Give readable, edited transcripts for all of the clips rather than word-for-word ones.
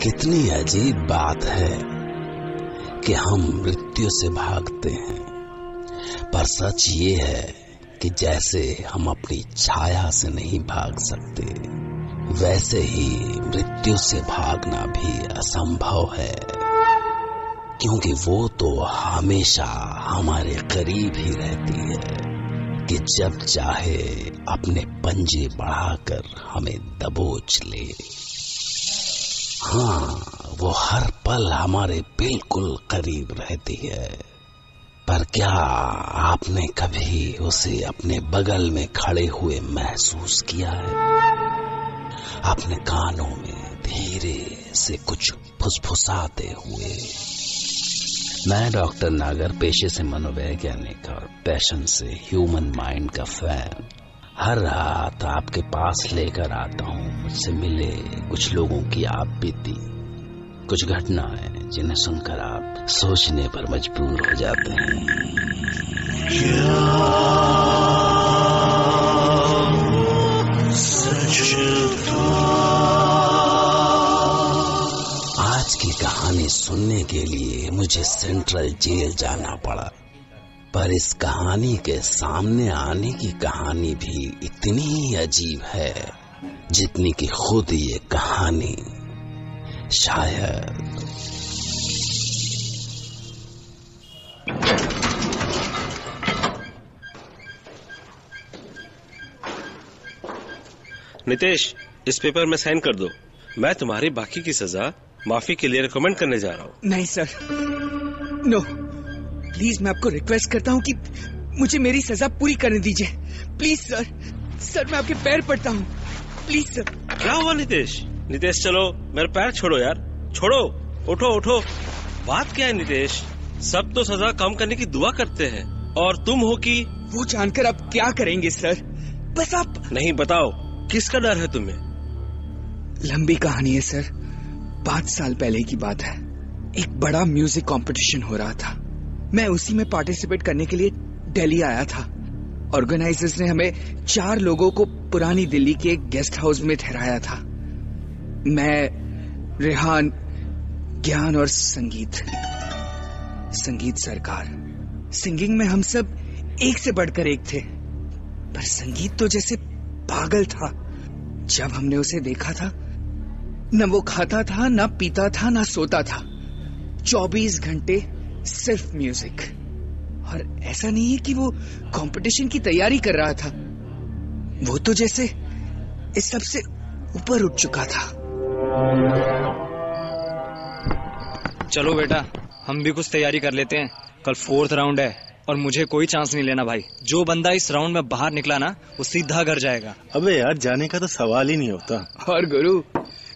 कितनी अजीब बात है कि हम मृत्यु से भागते हैं, पर सच ये है कि जैसे हम अपनी छाया से नहीं भाग सकते, वैसे ही मृत्यु से भागना भी असंभव है, क्योंकि वो तो हमेशा हमारे करीब ही रहती है कि जब चाहे अपने पंजे बढ़ाकर हमें दबोच ले। हाँ, वो हर पल हमारे बिल्कुल करीब रहती है, पर क्या आपने कभी उसे अपने बगल में खड़े हुए महसूस किया है? अपने कानों में धीरे से कुछ फुसफुसाते हुए। मैं डॉक्टर नागर, पेशे से मनोवैज्ञानिक और पैशन से ह्यूमन माइंड का फैन, हर रात आपके पास लेकर आता हूँ मुझसे मिले कुछ लोगों की आप बीती, कुछ घटनाएं जिन्हें सुनकर आप सोचने पर मजबूर हो जाते हैं। आज की कहानी सुनने के लिए मुझे सेंट्रल जेल जाना पड़ा, पर इस कहानी के सामने आने की कहानी भी इतनी ही अजीब है जितनी कि खुद ये कहानी। शायद नितेश, इस पेपर में साइन कर दो। मैं तुम्हारी बाकी की सजा माफी के लिए रिकमेंड करने जा रहा हूँ। नहीं सर, नो प्लीज, मैं आपको रिक्वेस्ट करता हूँ कि मुझे मेरी सजा पूरी करने दीजिए। प्लीज सर, सर मैं आपके पैर पड़ता हूँ, प्लीज सर। क्या हुआ नितेश? नितेश चलो, मेरे पैर छोड़ो यार, छोड़ो, उठो उठो। बात क्या है नितेश? सब तो सजा कम करने की दुआ करते हैं, और तुम हो कि वो जानकर आप क्या करेंगे सर? बस आप नहीं, बताओ किसका डर है तुम्हें? लंबी कहानी है सर। 5 साल पहले की बात है। एक बड़ा म्यूजिक कंपटीशन हो रहा था। मैं उसी में पार्टिसिपेट करने के लिए दिल्ली आया था। ऑर्गेनाइजर्स ने हमें 4 लोगों को पुरानी दिल्ली के एक गेस्ट हाउस में ठहराया था। मैं, रेहान, ज्ञान और संगीत सरकार। सिंगिंग में हम सब एक से बढ़कर एक थे, पर संगीत तो जैसे पागल था। जब हमने उसे देखा था, न वो खाता था, न पीता था, न सोता था। 24 घंटे सिर्फ म्यूजिक। और ऐसा नहीं है कि वो कंपटीशन की तैयारी कर रहा था, वो तो जैसे इस सब से ऊपर उठ चुका था। चलो बेटा, हम भी कुछ तैयारी कर लेते हैं। कल 4th राउंड है और मुझे कोई चांस नहीं लेना भाई। जो बंदा इस राउंड में बाहर निकला ना, वो सीधा घर जाएगा। अबे यार, जाने का तो सवाल ही नहीं होता। और गुरु,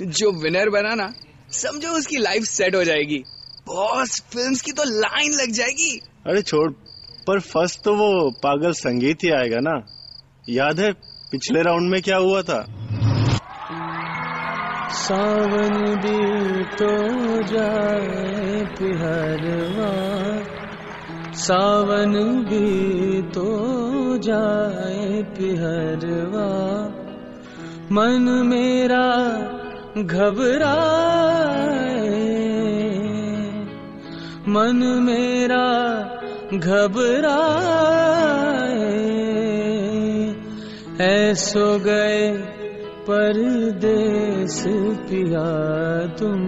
जो विनर बना ना, समझो उसकी लाइफ सेट हो जाएगी। बॉस फिल्म्स की तो लाइन लग जाएगी। अरे छोड़, पर फर्स्ट तो वो पागल संगीत ही आएगा ना। याद है पिछले राउंड में क्या हुआ था? सावन भी तो जाए पिहरवा, सावन भी तो जाए पिहरवा, मन मेरा घबराए, मन मेरा घबराए, ऐसो गए परदेस पिया तुम,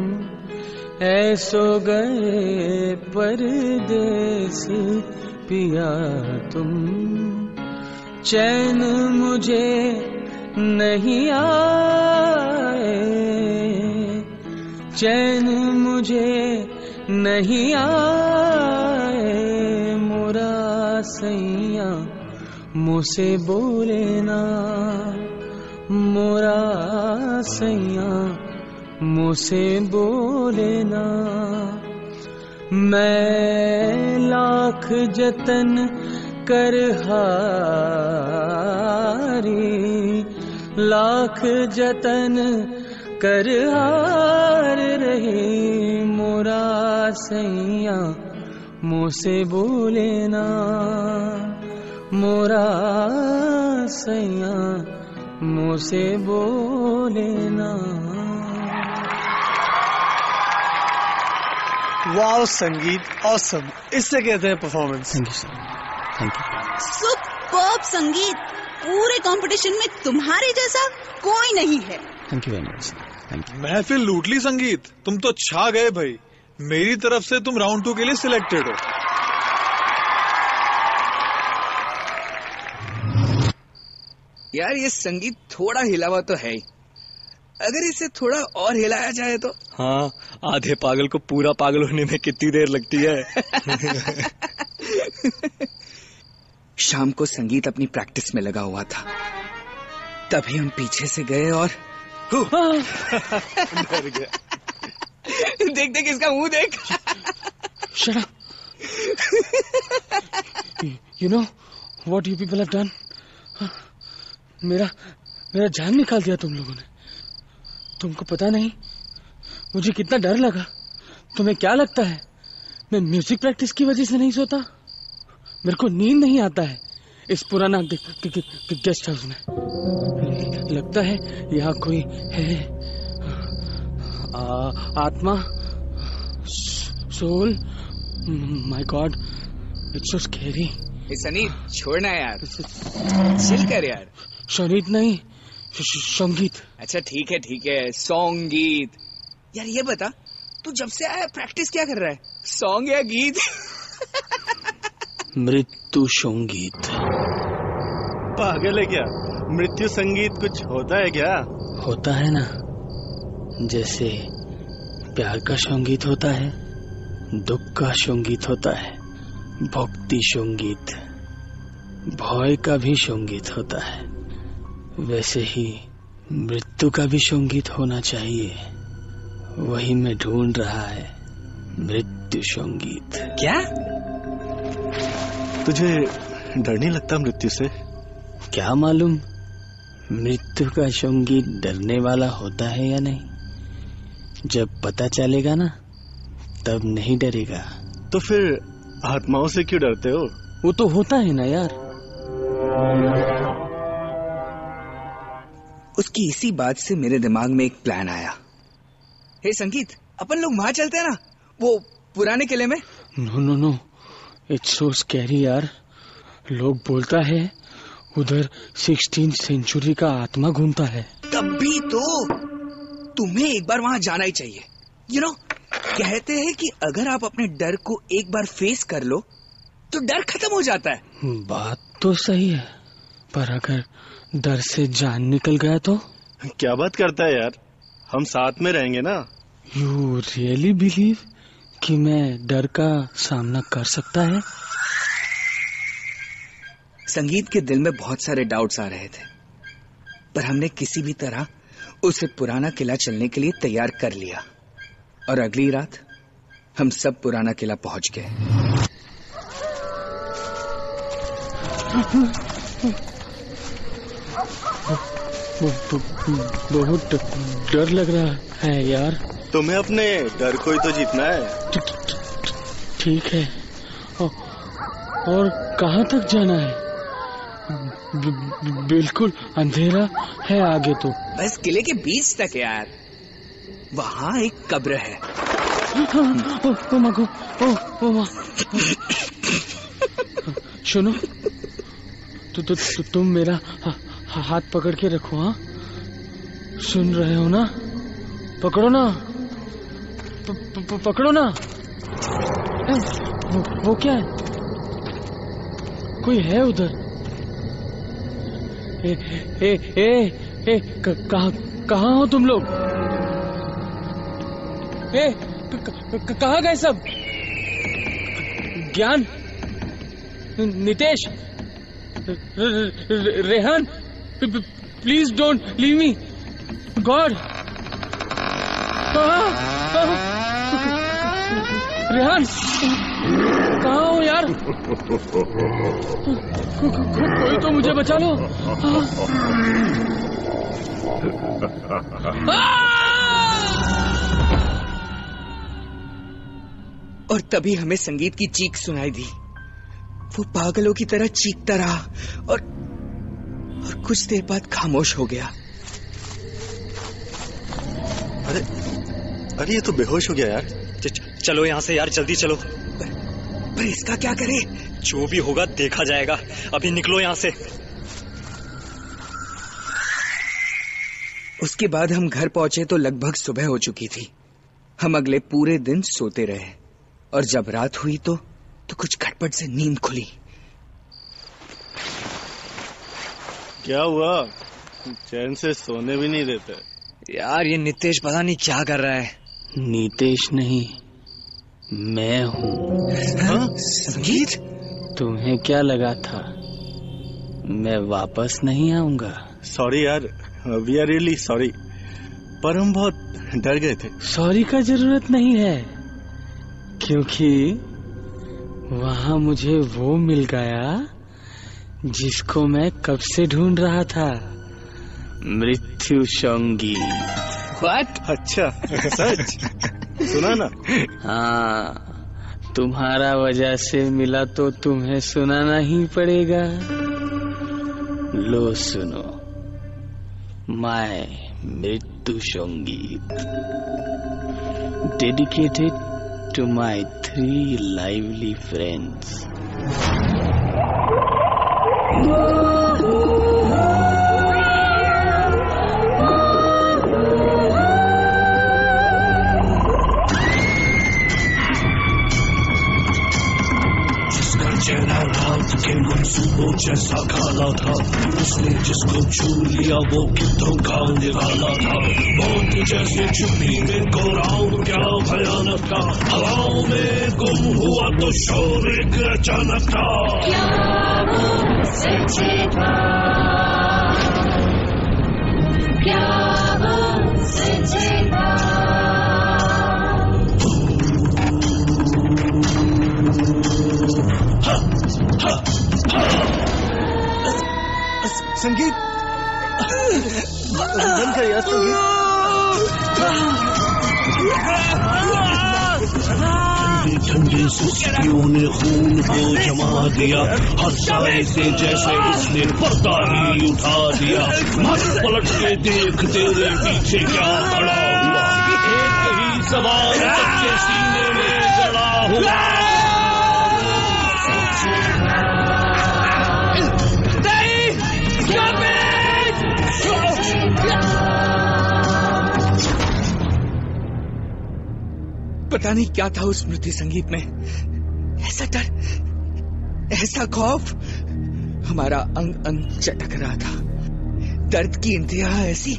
ऐसो गए परदेस पिया तुम, चैन मुझे नहीं आए, चैन मुझे नहीं आए, मोरा सैया मुझसे बोले ना, मोरा सैया मुझसे बोले ना। मैं लाख जतन कर हारी, लाख जतन कर हार रही, मोरा सैया मुझसे बोले ना, मोरा सैया मुझसे बोले ना। वाओ संगीत, ऑसम, इससे कहते हैं performance. Thank you sir, thank you. Superb संगीत, पूरे कंपटीशन में तुम्हारे जैसा कोई नहीं है। Thank you very much, thank you. महफिल लूट ली संगीत, तुम तो छा गए भाई। मेरी तरफ से तुम राउंड 2 के लिए सिलेक्टेड हो। यार ये संगीत थोड़ा हिला हुआ तो है ही, अगर इसे थोड़ा और हिलाया जाए तो। हाँ, आधे पागल को पूरा पागल होने में कितनी देर लगती है। शाम को संगीत अपनी प्रैक्टिस में लगा हुआ था, तभी हम पीछे से गए और डर गया। देख देख इसका मुंह देख। Shut up. You know what you people have done? मेरा जान निकाल दिया तुम लोगों ने। तुमको पता नहीं मुझे कितना डर लगा। तुम्हें क्या लगता है मैं म्यूजिक प्रैक्टिस की वजह से नहीं सोता? मेरे को नींद नहीं आता है इस पुराना गेस्ट हाउस में। लगता है यहाँ कोई है, आत्मा, soul. My god, it's so scary. Sunny छोड़ना यार, चिल कर यार। संगीत नहीं, संगीत। अच्छा ठीक है, संगीत। यार ये बता, तू जब से आया प्रैक्टिस क्या कर रहा है, सॉन्ग या गीत? मृत्यु संगीत। पागल है क्या? मृत्यु संगीत कुछ होता है क्या? होता है ना, जैसे प्यार का संगीत होता है, दुख का संगीत होता है, भक्ति संगीत, भय का भी संगीत होता है। वैसे ही मृत्यु का भी संगीत होना चाहिए, वही मैं ढूंढ रहा है, मृत्यु संगीत। क्या? तुझे डर नहीं लगता मृत्यु से? क्या मालूम मृत्यु का संगीत डरने वाला होता है या नहीं। जब पता चलेगा ना, तब नहीं डरेगा। तो फिर आत्माओं से क्यों डरते हो? वो तो होता है ना यार। उसकी इसी बात से मेरे दिमाग में एक प्लान आया। हे संगीत, अपन लोग वहां चलते हैं ना, वो पुराने किले में। नो, इट्स सो स्कैरी यार। लोग बोलता है उधर 16th सेंचुरी का आत्मा घूमता है। तब भी तो तुम्हें एक बार वहां जाना ही चाहिए। यू नो, कहते हैं कि अगर आप अपने डर को एक बार फेस कर लो तो डर खत्म हो जाता है। बात तो सही है, पर अगर डर से जान निकल गया तो? क्या बात करता है यार, हम साथ में रहेंगे ना। यू रियली बिलीव कि मैं डर का सामना कर सकता है? संगीत के दिल में बहुत सारे डाउट्स आ रहे थे, पर हमने किसी भी तरह उसे पुराना किला चलने के लिए तैयार कर लिया, और अगली रात हम सब पुराना किला पहुंच गए। बहुत डर लग रहा है यार। तुम्हें अपने डर को ही तो जीतना है। ठीक है, और कहाँ तक जाना है? बिल्कुल अंधेरा है आगे तो। बस किले के बीच तक यार, वहाँ एक कब्र है। ओ माँ गो, ओ माँ। सुनो, तुम मेरा हाथ पकड़ के रखो। हाँ, सुन रहे हो ना? पकड़ो ना, पकड़ो ना। वो क्या है? कोई है उधर? कहाँ हो तुम लोग? कहाँ गए सब? ज्ञान, Nitesh, Rehan, please don't leave me. God, Rehan, कहाँ हो यार? कोई तो मुझे बचा लो। और तभी हमें संगीत की चीख सुनाई दी। वो पागलों की तरह चीखता रहा और कुछ देर बाद खामोश हो गया। अरे ये तो बेहोश हो गया यार। चलो यहाँ से यार, जल्दी चलो। पर इसका क्या करे? जो भी होगा देखा जाएगा, अभी निकलो यहाँ से। उसके बाद हम घर पहुंचे तो लगभग सुबह हो चुकी थी। हम अगले पूरे दिन सोते रहे और जब रात हुई तो कुछ खटपट से नींद खुली। क्या हुआ? चैन से सोने भी नहीं देते। यार ये नितेश पता नहीं क्या कर रहा है। नितेश नहीं, मैं हूँ। संगीत? तुम्हें क्या लगा था मैं वापस नहीं आऊंगा? सॉरी यार, वी आर रियली सॉरी, पर हम बहुत डर गए थे। सॉरी का जरूरत नहीं है, क्योंकि वहाँ मुझे वो मिल गया जिसको मैं कब से ढूंढ रहा था, मृत्यु संगीत। व्हाट? अच्छा सच? सुना ना? हाँ, तुम्हारा वजह से मिला तो तुम्हें सुनाना ही पड़ेगा। लो सुनो, माय मृत्यु संगीत, dedicated to my 3 lively friends. चेहरा लाल के मंसूबों जैसा काला था, उसने जिसको छू लिया वो कितों का निराला था। मौत जैसे छुपी में कोराम क्या भयानक था, हवाओं में गुम हुआ तो शोर एक अचानक था। क्या वो सच्ची था? क्या वो सच्ची था? संगीत बंद कर यार। संगीत ठंडी सुस्तियों ने खून को जमा दिया, हर साए से जैसे इसने पर्दा ही उठा दिया। मत पलट के देख तेरे पीछे क्या खड़ा हुआ, एक ही सवाल सबके सीने में जड़ा हुआ। पता नहीं क्या था उस मृत्यु संगीत में, ऐसा डर, ऐसा खौफ, हमारा अंग अंग चटक रहा था। दर्द की इंतहा ऐसी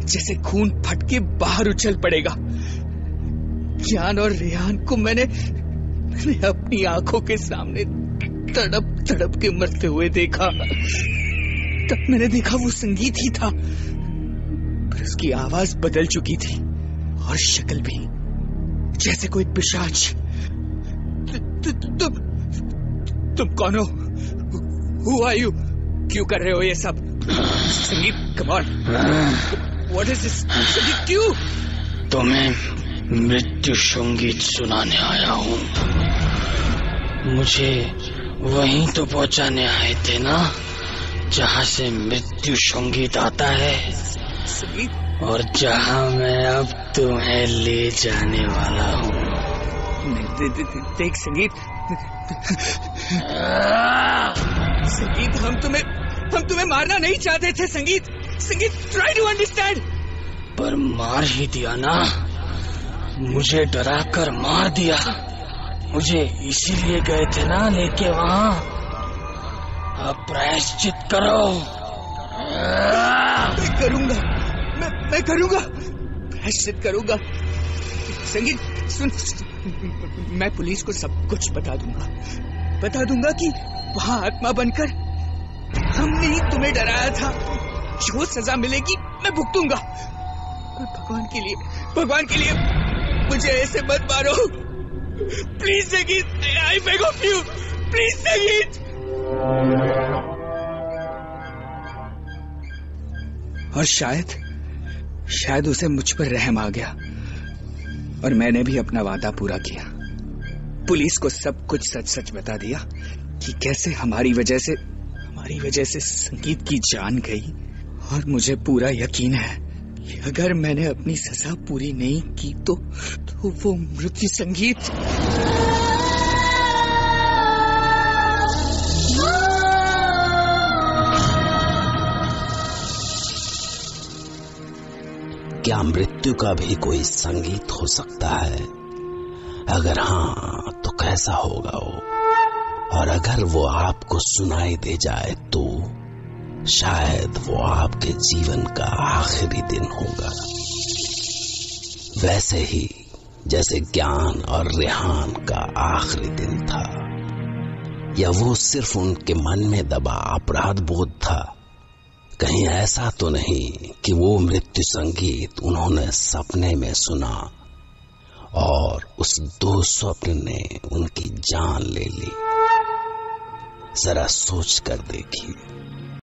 जैसे खून फट के बाहर उछल पड़ेगा। ज्ञान और रेहान को मैंने अपनी आंखों के सामने तड़प तड़प के मरते हुए देखा। तब मैंने देखा वो संगीत ही था, पर उसकी आवाज बदल चुकी थी और शक्ल भी जैसे कोई पिशाच। तुम कौन हो? Who are you? क्यों कर रहे हो ये सब? संगीत, come on. What is this? संगीत क्यों? तुम्हें मृत्यु संगीत सुनाने आया हूँ। मुझे वहीं तो पहुँचाने आए थे ना जहाँ से मृत्यु संगीत आता है, और जहाँ मैं अब तुम्हें ले जाने वाला हूँ। देख संगीत, संगीत हम तुम्हें मारना नहीं चाहते थे। संगीत, ट्राई टू अंडरस्टैंड। पर मार ही दिया ना, मुझे डरा कर मार दिया। मुझे इसीलिए गए थे ना लेके वहाँ। अब प्रायश्चित करो। मैं करूंगा, प्रायश्चित करूंगा। संगीत सुन, मैं पुलिस को सब कुछ बता दूंगा कि वहाँ आत्मा बनकर हमने ही तुम्हें डराया था। जो सजा मिलेगी मैं भुगतूंगा। भगवान के लिए मुझे ऐसे मत मारो, प्लीज संगीत, I beg of you, please संगीत। और शायद उसे मुझ पर रहम आ गया और मैंने भी अपना वादा पूरा किया। पुलिस को सब कुछ सच बता दिया कि कैसे हमारी वजह से संगीत की जान गई। और मुझे पूरा यकीन है अगर मैंने अपनी सजा पूरी नहीं की तो वो मृत्यु संगीत क्या मृत्यु का भी कोई संगीत हो सकता है? अगर हाँ तो कैसा होगा वो? और अगर वो आपको सुनाई दे जाए तो शायद वो आपके जीवन का आखिरी दिन होगा। वैसे ही जैसे ज्ञान और रेहान का आखिरी दिन था। या वो सिर्फ उनके मन में दबा अपराध बोध था? कहीं ऐसा तो नहीं कि वो मृत्यु संगीत उन्होंने सपने में सुना और उस दुःस्वप्न ने उनकी जान ले ली? जरा सोच कर देखिए।